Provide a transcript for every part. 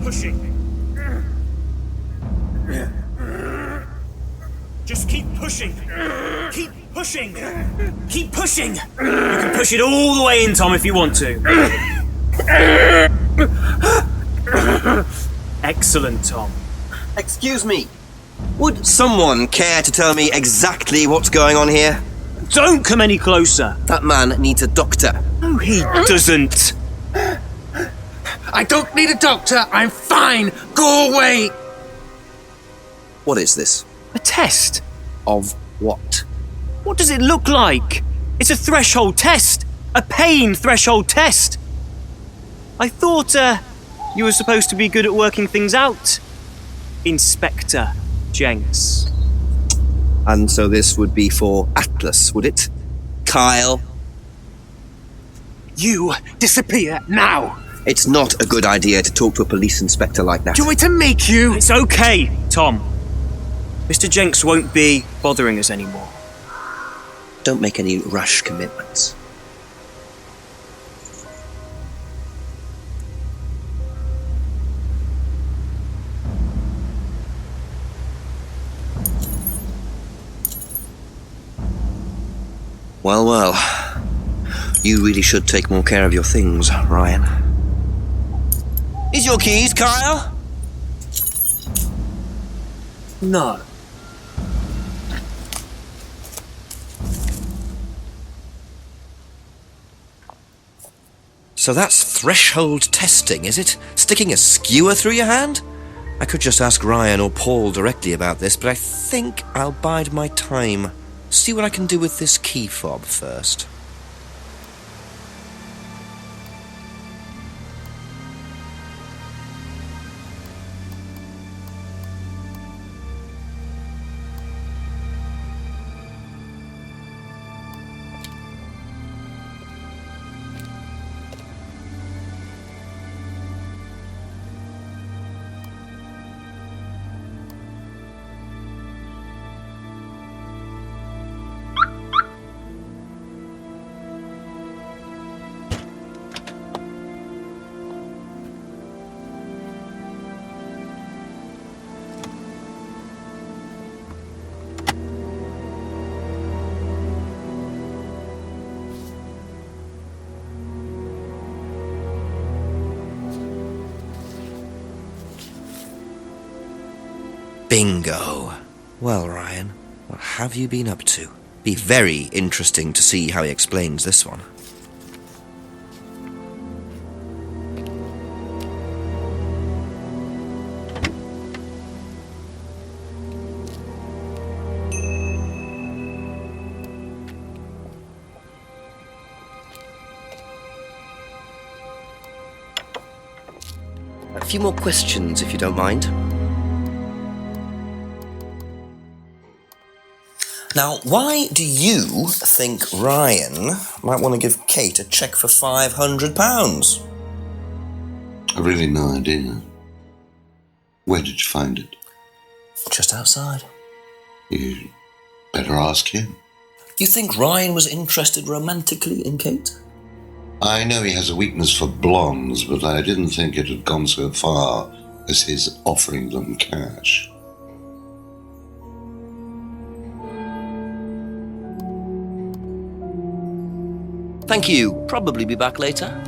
pushing. Just keep pushing. Keep pushing. Keep pushing. You can push it all the way in, Tom, if you want to. Excellent, Tom. Excuse me. Would someone care to tell me exactly what's going on here? Don't come any closer. That man needs a doctor. No, he doesn't. I don't need a doctor. I'm fine. Go away. What is this? A test. Of what? What does it look like? It's a threshold test. A pain threshold test. I thought, you were supposed to be good at working things out. Inspector Jenks. And so this would be for Atlas, would it? Kyle? You disappear now. It's not a good idea to talk to a police inspector like that. Do you want me to make you? It's okay, Tom. Mr. Jenks won't be bothering us anymore. Don't make any rash commitments. Well, well. You really should take more care of your things, Ryan. Is your keys, Kyle? No. So that's threshold testing, is it? Sticking a skewer through your hand? I could just ask Ryan or Paul directly about this, but I think I'll bide my time. See what I can do with this key fob first. Bingo. Well, Ryan, what have you been up to? Be very interesting to see how he explains this one. A few more questions, if you don't mind. Now, why do you think Ryan might want to give Kate a cheque for £500? I've really no idea. Where did you find it? Just outside. You better ask him. You think Ryan was interested romantically in Kate? I know he has a weakness for blondes, but I didn't think it had gone so far as his offering them cash. Thank you. Probably be back later.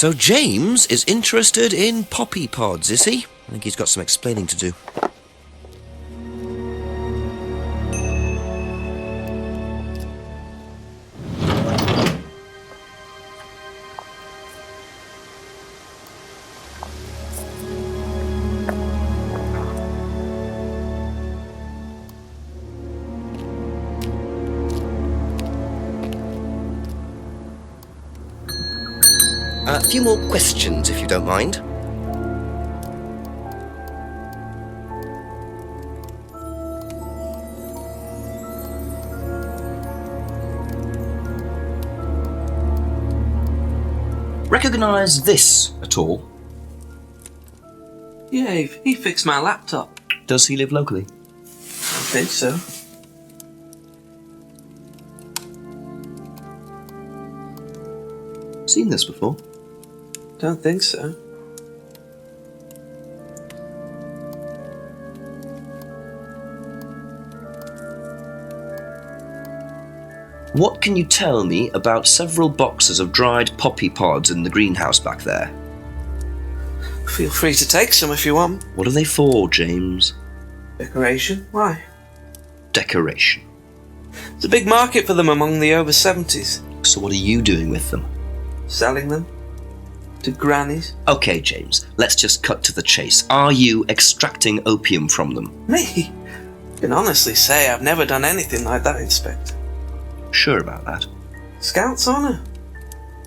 So James is interested in poppy pods, is he? I think he's got some explaining to do. A few more questions, if you don't mind. Recognise this at all? Yeah, he fixed my laptop. Does he live locally? I think so. Seen this before? Don't think so. What can you tell me about several boxes of dried poppy pods in the greenhouse back there? Feel free to take some if you want. What are they for, James? Decoration? Why? Decoration. There's a big market for them among the over 70s. So what are you doing with them? Selling them to grannies. Okay, James, let's just cut to the chase. Are you extracting opium from them? Me? I can honestly say I've never done anything like that, Inspector. Sure about that. Scout's honour.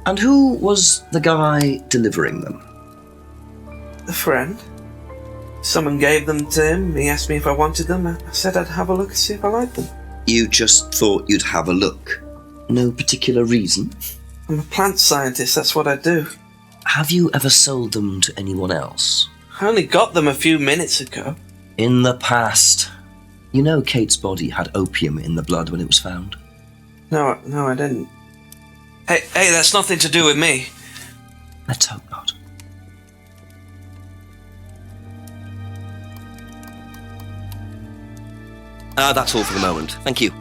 And who was the guy delivering them? A friend. Someone gave them to him. He asked me if I wanted them. I said I'd have a look and see if I liked them. You just thought you'd have a look? No particular reason? I'm a plant scientist, that's what I do. Have you ever sold them to anyone else? I only got them a few minutes ago. In the past. You know Kate's body had opium in the blood when it was found? No, I didn't. Hey, that's nothing to do with me. Let's hope not. That's all for the moment. Thank you.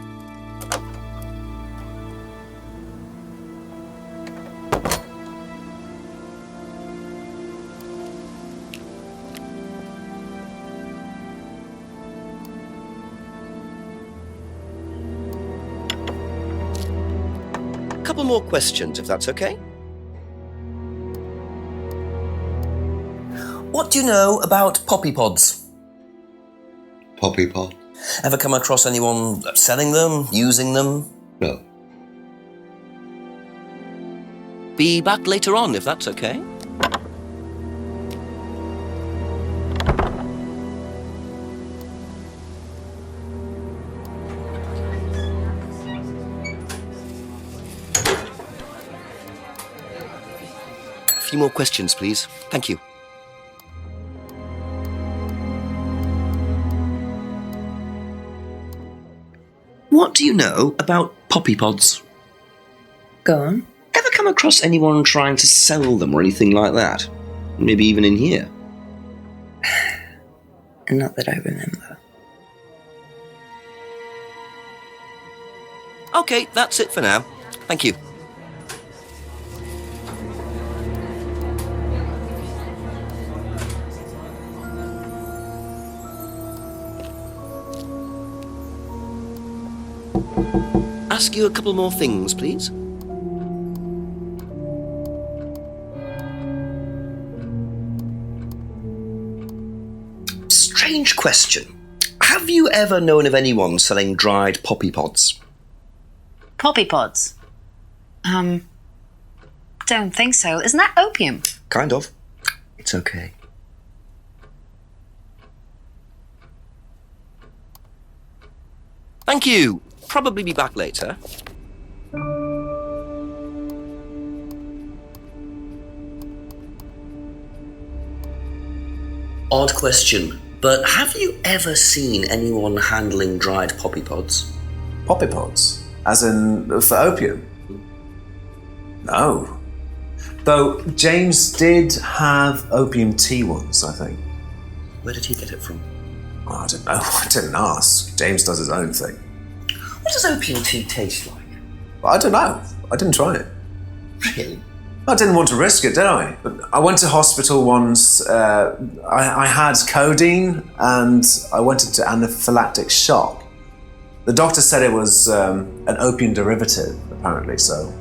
A couple more questions, if that's okay. What do you know about poppy pods? Poppy pod? Ever come across anyone selling them, using them? No. Be back later on, if that's okay. A few more questions, please. Thank you. What do you know about poppy pods? Go on. Ever come across anyone trying to sell them or anything like that? Maybe even in here? Not that I remember. Okay, that's it for now. Thank you. Ask you a couple more things, please. Strange question. Have you ever known of anyone selling dried poppy pods? Poppy pods? Don't think so. Isn't that opium? Kind of. It's okay. Thank you. Probably be back later. Odd question, but have you ever seen anyone handling dried poppy pods? Poppy pods? As in, for opium? No. Though James did have opium tea once, I think. Where did he get it from? Oh, I don't know. I didn't ask. James does his own thing. What does opium tea taste like? I don't know. I didn't try it. Really? I didn't want to risk it, did I? But I went to hospital once. I had codeine and I went into anaphylactic shock. The doctor said it was an opium derivative, apparently, so.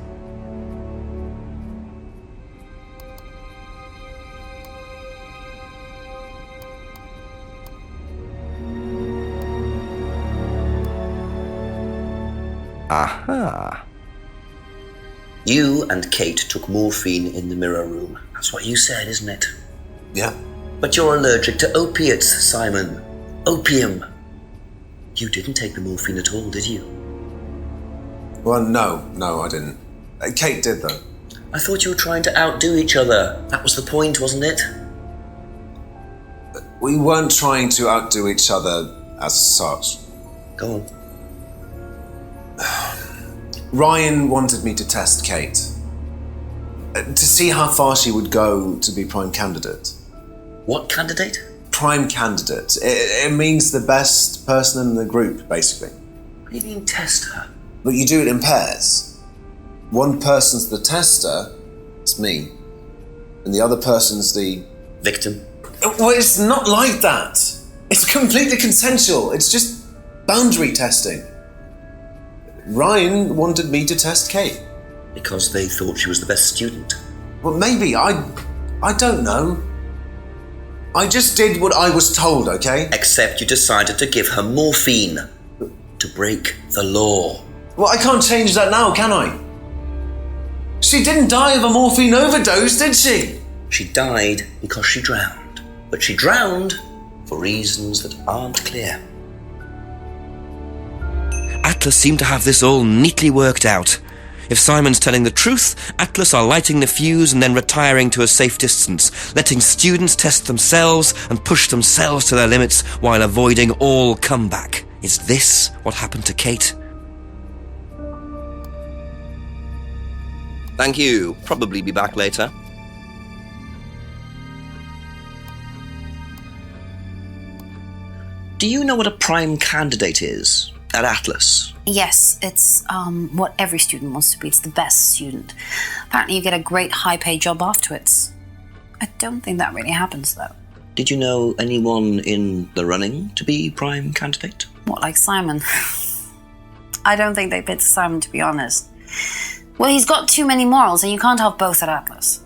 Aha. You and Kate took morphine in the mirror room. That's what you said, isn't it? Yeah. But you're allergic to opiates, Simon. Opium. You didn't take the morphine at all, did you? Well, no, I didn't. Kate did, though. I thought you were trying to outdo each other. That was the point, wasn't it? We weren't trying to outdo each other as such. Go on. Ryan wanted me to test Kate. To see how far she would go to be prime candidate. What candidate? Prime candidate. It means the best person in the group, basically. What do you mean, test her? But you do it in pairs. One person's the tester, it's me, and the other person's the... Victim? Well, it's not like that. It's completely consensual. It's just boundary testing. Ryan wanted me to test Kate. Because they thought she was the best student. Well, maybe. I don't know. I just did what I was told, okay? Except you decided to give her morphine. To break the law. Well, I can't change that now, can I? She didn't die of a morphine overdose, did she? She died because she drowned. But she drowned for reasons that aren't clear. Atlas seemed to have this all neatly worked out. If Simon's telling the truth, Atlas are lighting the fuse and then retiring to a safe distance, letting students test themselves and push themselves to their limits while avoiding all comeback. Is this what happened to Kate? Thank you. Probably be back later. Do you know what a prime candidate is at Atlas? Yes, it's what every student wants to be. It's the best student. Apparently you get a great high-paid job afterwards. I don't think that really happens, though. Did you know anyone in the running to be prime candidate? What, like Simon? I don't think they picked Simon, to be honest. Well, he's got too many morals, and you can't have both at Atlas.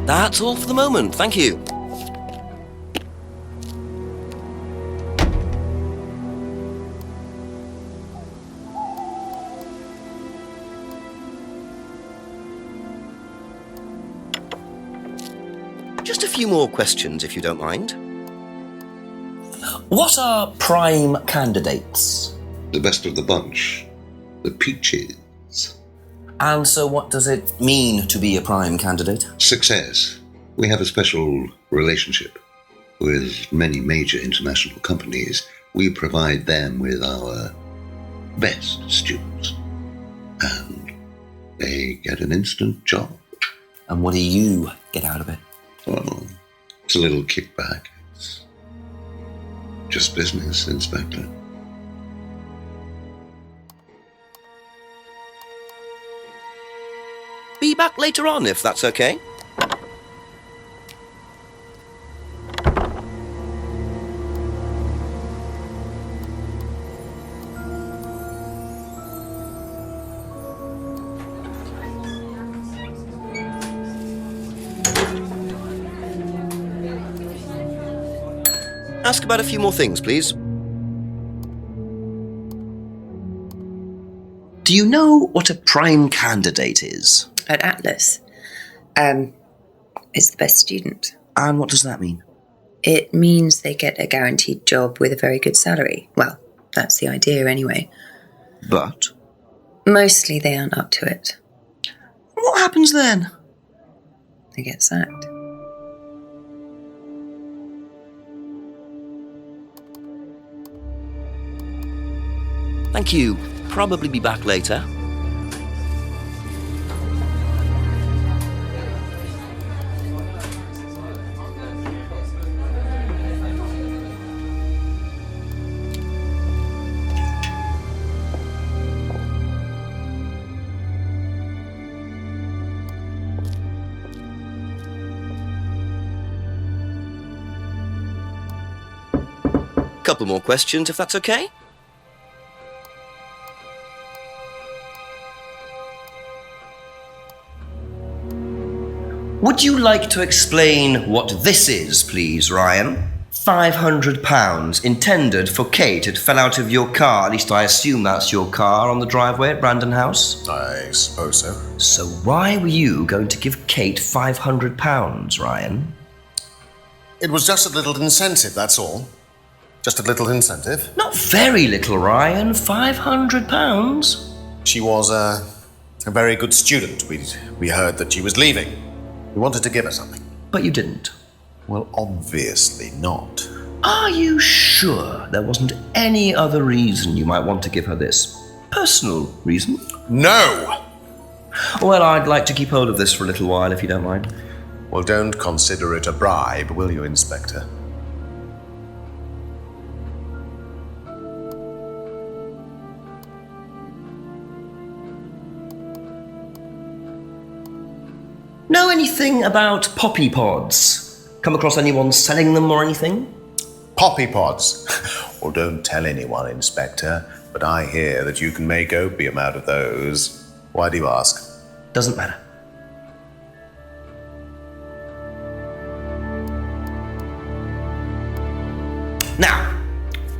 That's all for the moment, thank you. Just a few more questions, if you don't mind. What are prime candidates? The best of the bunch. The peaches. And so what does it mean to be a prime candidate? Success. We have a special relationship with many major international companies. We provide them with our best students. And they get an instant job. And what do you get out of it? Well, it's a little kickback. It's just business, Inspector. Be back later on, if that's okay. Ask about a few more things, please. Do you know what a prime candidate is? At Atlas, is the best student. And what does that mean? It means they get a guaranteed job with a very good salary. Well, that's the idea anyway. But? Mostly they aren't up to it. What happens then? They get sacked. Thank you. Probably be back later. couple more questions, if that's okay? Would you like to explain what this is, please, Ryan? £500 intended for Kate. It fell out of your car. At least I assume that's your car on the driveway at Brandon House. I suppose so. So why were you going to give Kate £500, Ryan? It was just a little incentive, that's all. Just a little incentive. Not very little, Ryan. £500. She was a very good student. We heard that she was leaving. We wanted to give her something. But you didn't. Well, obviously not. Are you sure there wasn't any other reason you might want to give her this? Personal reason? No! Well, I'd like to keep hold of this for a little while, if you don't mind. Well, don't consider it a bribe, will you, Inspector? Know anything about poppy pods? Come across anyone selling them or anything? Poppy pods? Well, don't tell anyone, Inspector, but I hear that you can make opium out of those. Why do you ask? Doesn't matter. Now,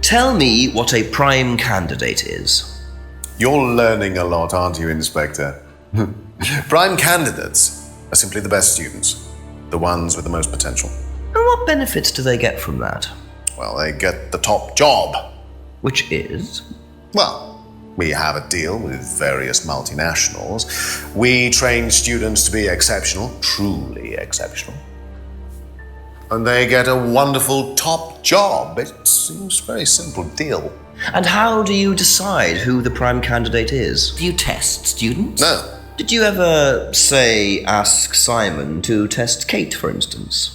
tell me what a prime candidate is. You're learning a lot, aren't you, Inspector? Prime candidates are simply the best students, the ones with the most potential. And what benefits do they get from that? Well, they get the top job. Which is? Well, we have a deal with various multinationals. We train students to be exceptional, truly exceptional. And they get a wonderful top job. It seems a very simple deal. And how do you decide who the prime candidate is? Do you test students? No. Did you ever, say, ask Simon to test Kate, for instance?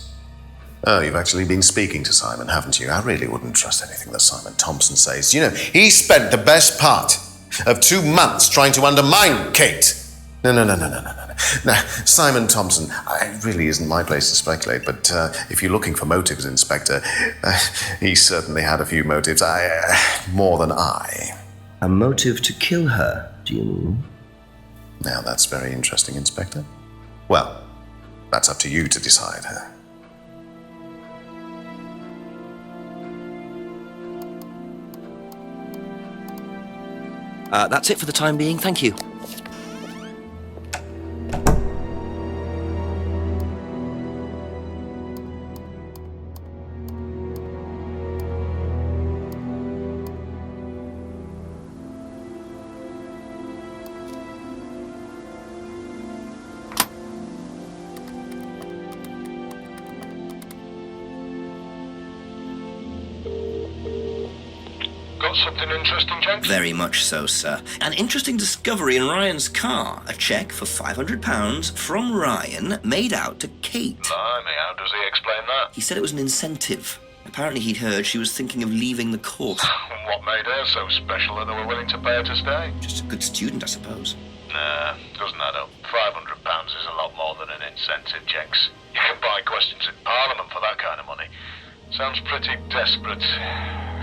Oh, you've actually been speaking to Simon, haven't you? I really wouldn't trust anything that Simon Thompson says. You know, he spent the best part of 2 months trying to undermine Kate. No. Now, Simon Thompson, it really isn't my place to speculate, but if you're looking for motives, Inspector, he certainly had a few motives, more than I. A motive to kill her, do you mean? Now, that's very interesting, Inspector. Well, that's up to you to decide. That's it for the time being, thank you. Got something interesting, Jenks? Very much so, sir. An interesting discovery in Ryan's car. A cheque for £500 from Ryan made out to Kate. Blimey, how does he explain that? He said it was an incentive. Apparently he'd heard she was thinking of leaving the course. What made her so special that they were willing to pay her to stay? Just a good student, I suppose. Nah, doesn't add up. £500 is a lot more than an incentive, Jenks. You can buy questions in Parliament for that kind of money. Sounds pretty desperate.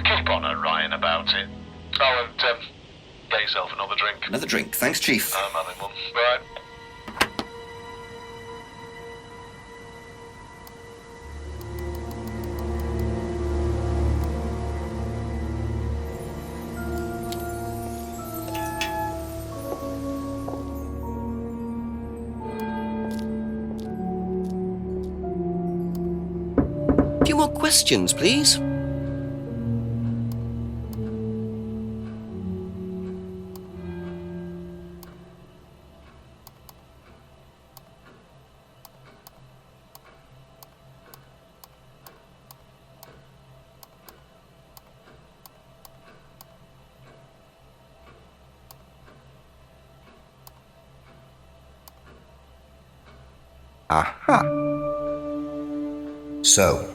Keep on at Ryan about it. Oh, and get yourself another drink. Another drink. Thanks, Chief. I'm having one. Right. A few more questions, please. Aha. So,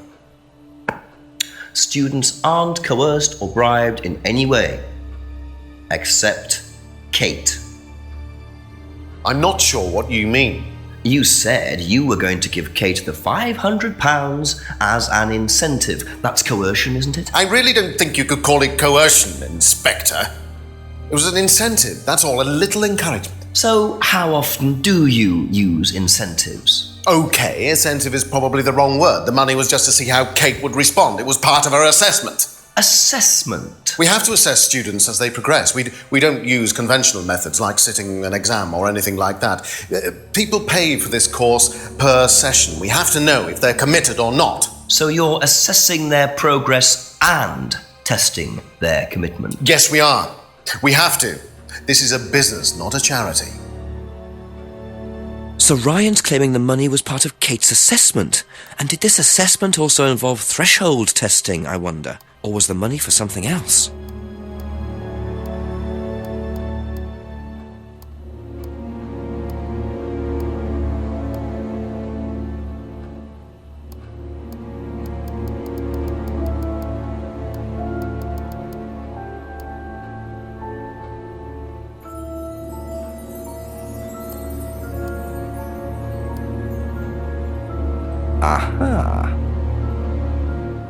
students aren't coerced or bribed in any way, except Kate. I'm not sure what you mean. You said you were going to give Kate the £500 as an incentive. That's coercion, isn't it? I really don't think you could call it coercion, Inspector. It was an incentive, that's all, a little encouragement. So, how often do you use incentives? Okay, incentive is probably the wrong word. The money was just to see how Kate would respond. It was part of her assessment. Assessment? We have to assess students as they progress. We don't use conventional methods like sitting an exam or anything like that. People pay for this course per session. We have to know if they're committed or not. So you're assessing their progress and testing their commitment? Yes, we are. We have to. This is a business, not a charity. So Ryan's claiming the money was part of Kate's assessment. And did this assessment also involve threshold testing, I wonder? Or was the money for something else? Aha.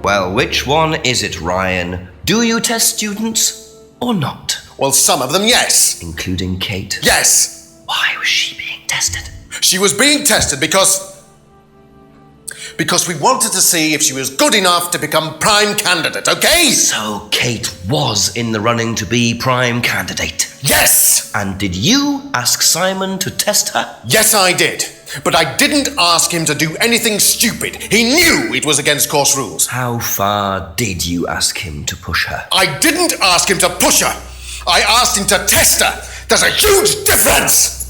Well, which one is it, Ryan? Do you test students or not? Well, some of them, yes. Including Kate? Yes. Why was she being tested? She was being tested because we wanted to see if she was good enough to become prime candidate, okay? So Kate was in the running to be prime candidate? Yes! And did you ask Simon to test her? Yes, I did. But I didn't ask him to do anything stupid. He knew it was against course rules. How far did you ask him to push her? I didn't ask him to push her. I asked him to test her. There's a huge difference.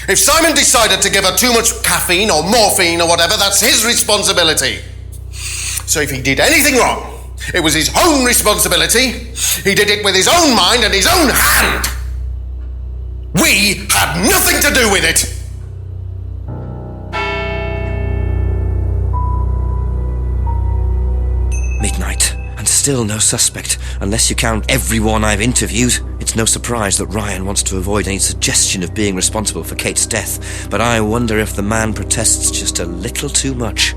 If Simon decided to give her too much caffeine or morphine or whatever, that's his responsibility. So if he did anything wrong, it was his own responsibility. He did it with his own mind and his own hand. We had nothing to do with it! Midnight, and still no suspect, unless you count everyone I've interviewed. It's no surprise that Ryan wants to avoid any suggestion of being responsible for Kate's death, but I wonder if the man protests just a little too much.